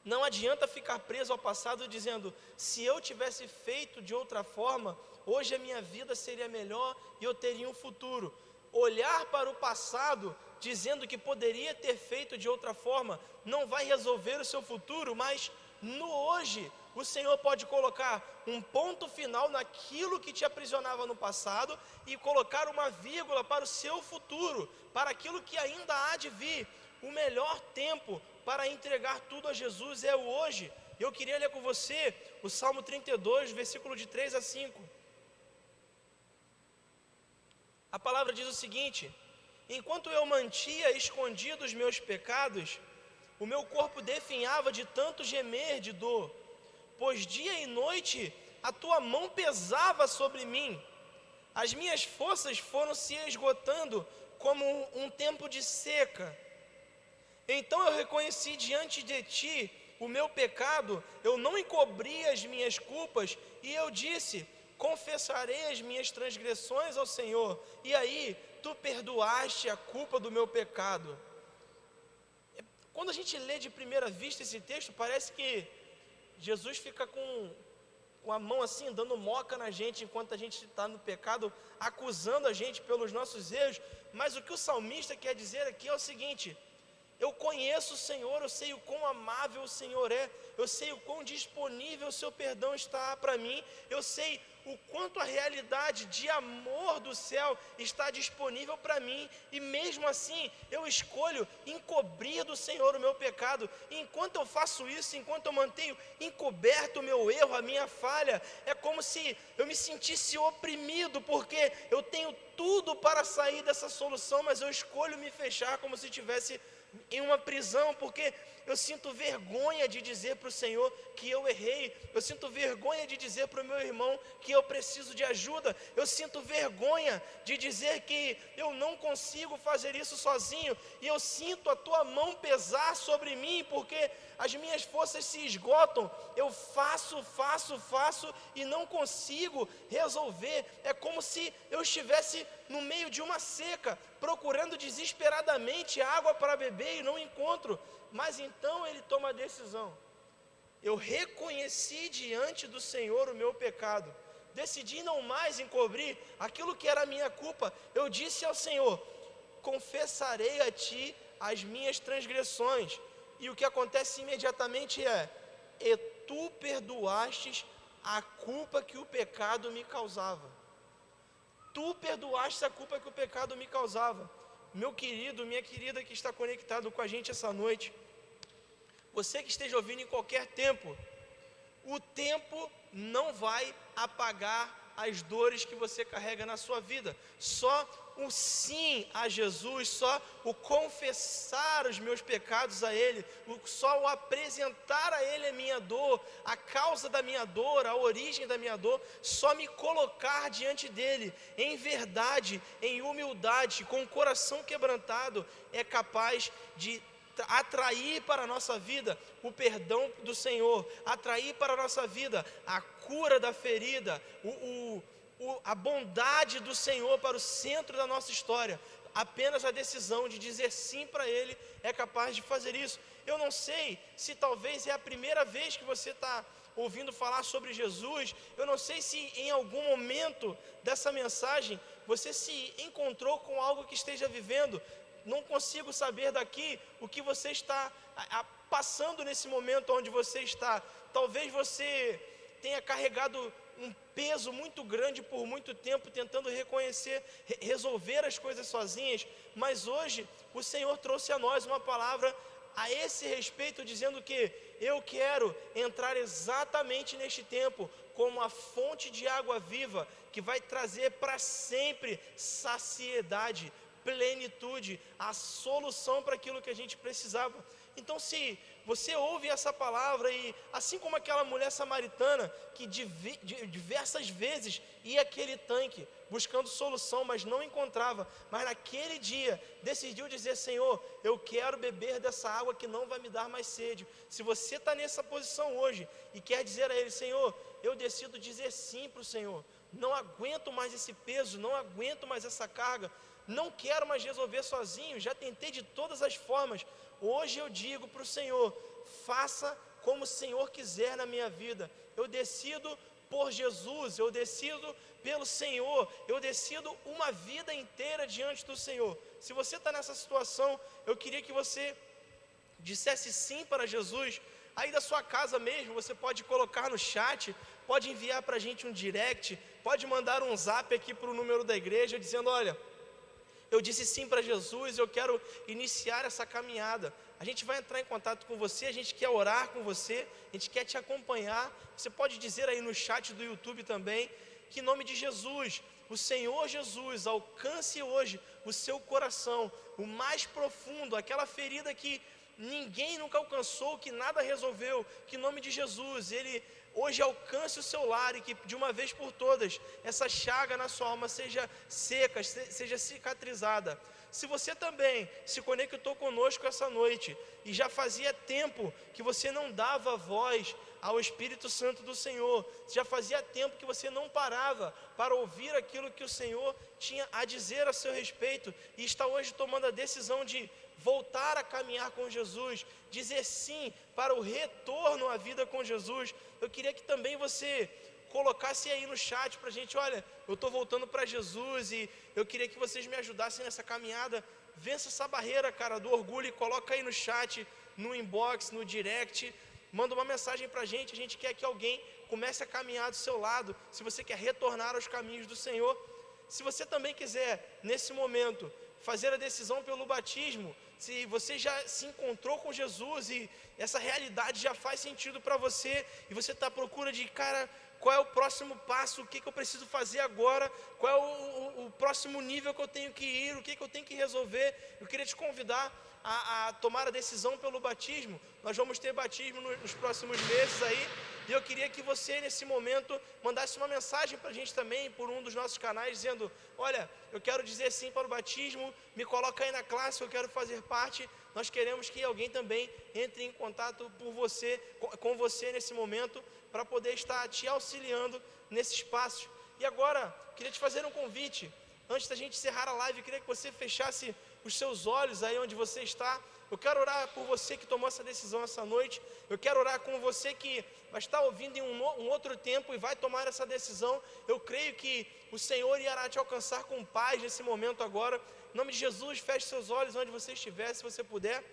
não adianta ficar preso ao passado dizendo, se eu tivesse feito de outra forma, hoje a minha vida seria melhor e eu teria um futuro. Olhar para o passado dizendo que poderia ter feito de outra forma, não vai resolver o seu futuro, mas no hoje, o Senhor pode colocar um ponto final naquilo que te aprisionava no passado e colocar uma vírgula para o seu futuro, para aquilo que ainda há de vir. O melhor tempo para entregar tudo a Jesus é o hoje. Eu queria ler com você o Salmo 32, versículo de 3 a 5. A palavra diz o seguinte: enquanto eu mantia escondidos os meus pecados, o meu corpo definhava de tanto gemer de dor, pois dia e noite a tua mão pesava sobre mim. As minhas forças foram se esgotando como um tempo de seca. Então eu reconheci diante de ti o meu pecado, eu não encobri as minhas culpas, e eu disse, confessarei as minhas transgressões ao Senhor, e aí tu perdoaste a culpa do meu pecado. Quando a gente lê de primeira vista esse texto, parece que Jesus fica com a mão assim, dando moca na gente, enquanto a gente está no pecado, acusando a gente pelos nossos erros. Mas o que o salmista quer dizer aqui é o seguinte: eu conheço o Senhor, eu sei o quão amável o Senhor é, eu sei o quão disponível o seu perdão está para mim, eu sei o quanto a realidade de amor do céu está disponível para mim, e mesmo assim eu escolho encobrir do Senhor o meu pecado. E enquanto eu faço isso, enquanto eu mantenho encoberto o meu erro, a minha falha, é como se eu me sentisse oprimido, porque eu tenho tudo para sair dessa solução, mas eu escolho me fechar como se tivesse em uma prisão, porque eu sinto vergonha de dizer para o Senhor que eu errei, eu sinto vergonha de dizer para o meu irmão que eu preciso de ajuda, eu sinto vergonha de dizer que eu não consigo fazer isso sozinho, e eu sinto a tua mão pesar sobre mim, porque as minhas forças se esgotam, eu faço e não consigo resolver. É como se eu estivesse no meio de uma seca, procurando desesperadamente água para beber e não encontro. Mas então ele toma a decisão. Eu reconheci diante do Senhor o meu pecado, decidi não mais encobrir aquilo que era a minha culpa. Eu disse ao Senhor: confessarei a ti as minhas transgressões. E o que acontece imediatamente é: e tu perdoastes a culpa que o pecado me causava. Tu perdoaste a culpa que o pecado me causava. Meu querido, minha querida que está conectado com a gente essa noite, você que esteja ouvindo em qualquer tempo, o tempo não vai apagar as dores que você carrega na sua vida. Só o sim a Jesus, só o confessar os meus pecados a Ele, só o apresentar a Ele a minha dor, a causa da minha dor, a origem da minha dor, só me colocar diante dEle, em verdade, em humildade, com o coração quebrantado, é capaz de atrair para a nossa vida o perdão do Senhor, atrair para a nossa vida a cura da ferida, a bondade do Senhor para o centro da nossa história. Apenas a decisão de dizer sim para Ele é capaz de fazer isso. Eu não sei se talvez é a primeira vez que você está ouvindo falar sobre Jesus, eu não sei se em algum momento dessa mensagem você se encontrou com algo que esteja vivendo. Não consigo saber daqui o que você está passando nesse momento onde você está. Talvez você tenha carregado um peso muito grande por muito tempo, tentando resolver as coisas sozinhas, mas hoje o Senhor trouxe a nós uma palavra a esse respeito, dizendo que eu quero entrar exatamente neste tempo como a fonte de água viva, que vai trazer para sempre saciedade, plenitude, a solução para aquilo que a gente precisava. Então, se você ouve essa palavra e, assim como aquela mulher samaritana que diversas vezes ia àquele tanque buscando solução, mas não encontrava, mas naquele dia decidiu dizer: Senhor, eu quero beber dessa água que não vai me dar mais sede. Se você está nessa posição hoje e quer dizer a Ele: Senhor, eu decido dizer sim para o Senhor, não aguento mais esse peso, não aguento mais essa carga, não quero mais resolver sozinho, já tentei de todas as formas. Hoje eu digo para o Senhor: faça como o Senhor quiser na minha vida. Eu decido por Jesus, eu decido pelo Senhor, eu decido uma vida inteira diante do Senhor. Se você está nessa situação, eu queria que você dissesse sim para Jesus. Aí da sua casa mesmo, você pode colocar no chat, pode enviar para a gente um direct, pode mandar um zap aqui para o número da igreja, dizendo: olha, eu disse sim para Jesus, eu quero iniciar essa caminhada. A gente vai entrar em contato com você, a gente quer orar com você, a gente quer te acompanhar. Você pode dizer aí no chat do YouTube também, que em nome de Jesus, o Senhor Jesus alcance hoje o seu coração, o mais profundo, aquela ferida que ninguém nunca alcançou, que nada resolveu, que em nome de Jesus, Ele hoje alcance o seu lar e que de uma vez por todas essa chaga na sua alma seja seca, seja cicatrizada. Se você também se conectou conosco essa noite e já fazia tempo que você não dava voz ao Espírito Santo do Senhor. Já fazia tempo que você não parava para ouvir aquilo que o Senhor tinha a dizer a seu respeito, e está hoje tomando a decisão de voltar a caminhar com Jesus, dizer sim para o retorno à vida com Jesus. Eu queria que também você colocasse aí no chat para a gente: olha, eu estou voltando para Jesus e eu queria que vocês me ajudassem nessa caminhada. Vença essa barreira, cara, do orgulho, e coloca aí no chat, no inbox, no direct, manda uma mensagem para a gente quer que alguém comece a caminhar do seu lado, se você quer retornar aos caminhos do Senhor. Se você também quiser, nesse momento, fazer a decisão pelo batismo, se você já se encontrou com Jesus e essa realidade já faz sentido para você, e você está à procura de, cara, qual é o próximo passo, o que eu preciso fazer agora, qual é o próximo nível que eu tenho que ir, o que eu tenho que resolver, eu queria te convidar a tomar a decisão pelo batismo. Nós vamos ter batismo nos próximos meses aí, e eu queria que você, nesse momento, mandasse uma mensagem para a gente também, por um dos nossos canais, dizendo: olha, eu quero dizer sim para o batismo, me coloca aí na classe, eu quero fazer parte. Nós queremos que alguém também entre em contato com você nesse momento, para poder estar te auxiliando nesse espaço. E agora, queria te fazer um convite. Antes da gente encerrar a live, eu queria que você fechasse os seus olhos aí onde você está. Eu quero orar por você que tomou essa decisão essa noite. Eu quero orar com você que vai estar ouvindo em um outro tempo e vai tomar essa decisão. Eu creio que o Senhor irá te alcançar com paz nesse momento agora. Em nome de Jesus, feche seus olhos onde você estiver, se você puder.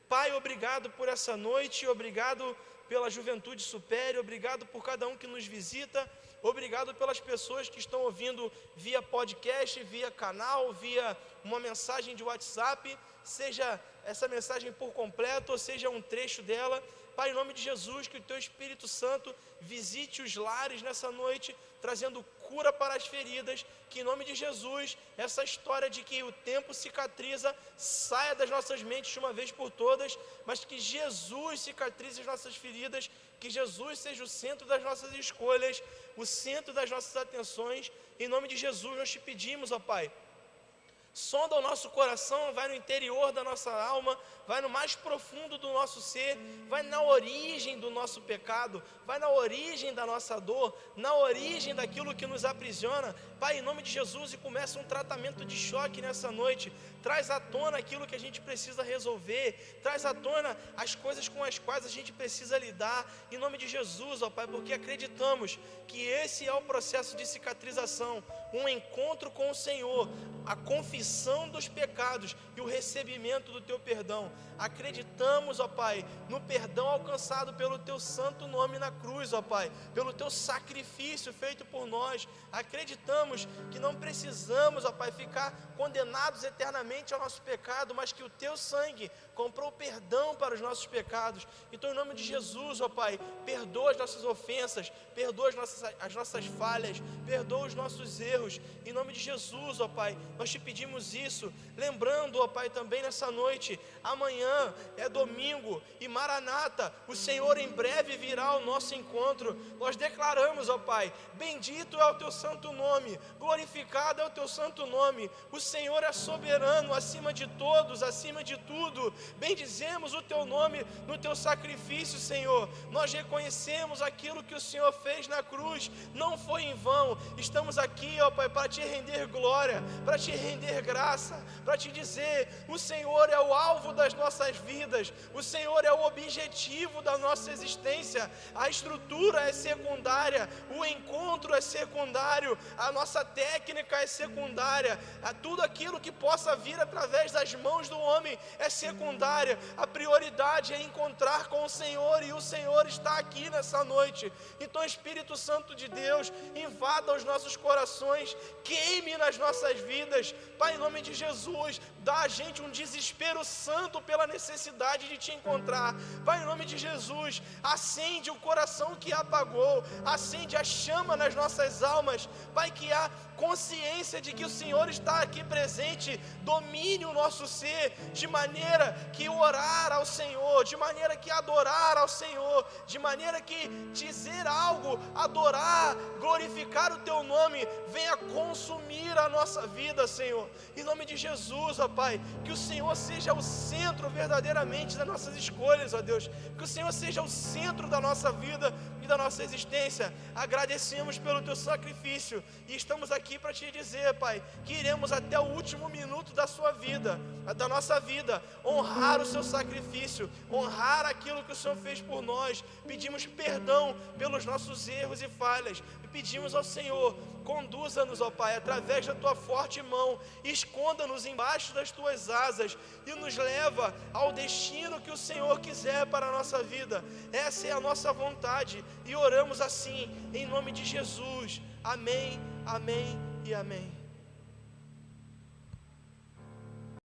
Pai, obrigado por essa noite, obrigado pela Juventude Supere, obrigado por cada um que nos visita, obrigado pelas pessoas que estão ouvindo via podcast, via canal, via uma mensagem de WhatsApp, seja essa mensagem por completo ou seja um trecho dela. Pai, em nome de Jesus, que o Teu Espírito Santo visite os lares nessa noite, trazendo cura para as feridas, que em nome de Jesus, essa história de que o tempo cicatriza, saia das nossas mentes de uma vez por todas, mas que Jesus cicatrize as nossas feridas, que Jesus seja o centro das nossas escolhas, o centro das nossas atenções. Em nome de Jesus nós te pedimos, ó Pai, sonda o nosso coração, vai no interior da nossa alma, vai no mais profundo do nosso ser, vai na origem do nosso pecado, vai na origem da nossa dor, na origem daquilo que nos aprisiona. Pai, em nome de Jesus, e começa um tratamento de choque nessa noite. Traz à tona aquilo que a gente precisa resolver, traz à tona as coisas com as quais a gente precisa lidar, em nome de Jesus, ó Pai, porque acreditamos que esse é o processo de cicatrização, um encontro com o Senhor, a confissão dos pecados e o recebimento do Teu perdão. Acreditamos, ó Pai, no perdão alcançado pelo Teu santo nome na cruz, ó Pai, pelo Teu sacrifício feito por nós. Acreditamos que não precisamos, ó Pai, ficar condenados eternamente ao nosso pecado, mas que o Teu sangue comprou perdão para os nossos pecados. Então, em nome de Jesus, ó Pai, perdoa as nossas ofensas, perdoa as nossas falhas, perdoa os nossos erros. Em nome de Jesus, ó Pai, nós te pedimos isso, lembrando, ó Pai, também nessa noite, amanhã é domingo e Maranata, o Senhor em breve virá ao nosso encontro. Nós declaramos, ó Pai, bendito é o Teu santo nome, glorificado é o Teu santo nome. O Senhor é soberano acima de todos, acima de tudo. Bendizemos o Teu nome no Teu sacrifício, Senhor. Nós reconhecemos aquilo que o Senhor fez na cruz, não foi em vão. Estamos aqui, ó Pai, para Te render glória, para Te render graça, para Te dizer: o Senhor é o alvo das nossas vidas, o Senhor é o objetivo da nossa existência. A estrutura é secundária, o encontro é secundário, a nossa técnica é secundária, tudo aquilo que possa vir através das mãos do homem é secundária. A prioridade é encontrar com o Senhor, e o Senhor está aqui nessa noite. Então, Espírito Santo de Deus, invada os nossos corações, queime nas nossas vidas, Pai, em nome de Jesus. Dá a gente um desespero santo pela necessidade de Te encontrar, Pai, em nome de Jesus. Acende o coração que apagou, acende a chama nas nossas almas, Pai, que há consciência de que o Senhor está aqui presente, domine o nosso ser, de maneira que orar ao Senhor, de maneira que adorar ao Senhor, de maneira que dizer algo, adorar, glorificar o Teu nome, venha consumir a nossa vida, Senhor. em nome de Jesus, ó Pai, que o Senhor seja o centro verdadeiramente das nossas escolhas, ó Deus, que o Senhor seja o centro da nossa vida e da nossa existência. Agradecemos pelo Teu sacrifício e estamos aqui para Te dizer, Pai, que iremos até o último minuto da sua vida, da nossa vida, honrar o Seu sacrifício, honrar aquilo que o Senhor fez por nós. Pedimos perdão pelos nossos erros e falhas e pedimos ao Senhor, conduza-nos, ó Pai, através da Tua forte mão, esconda-nos embaixo das Tuas asas e nos leva ao destino que o Senhor quiser para a nossa vida. Essa é a nossa vontade e oramos assim, em nome de Jesus. Amém, amém e amém.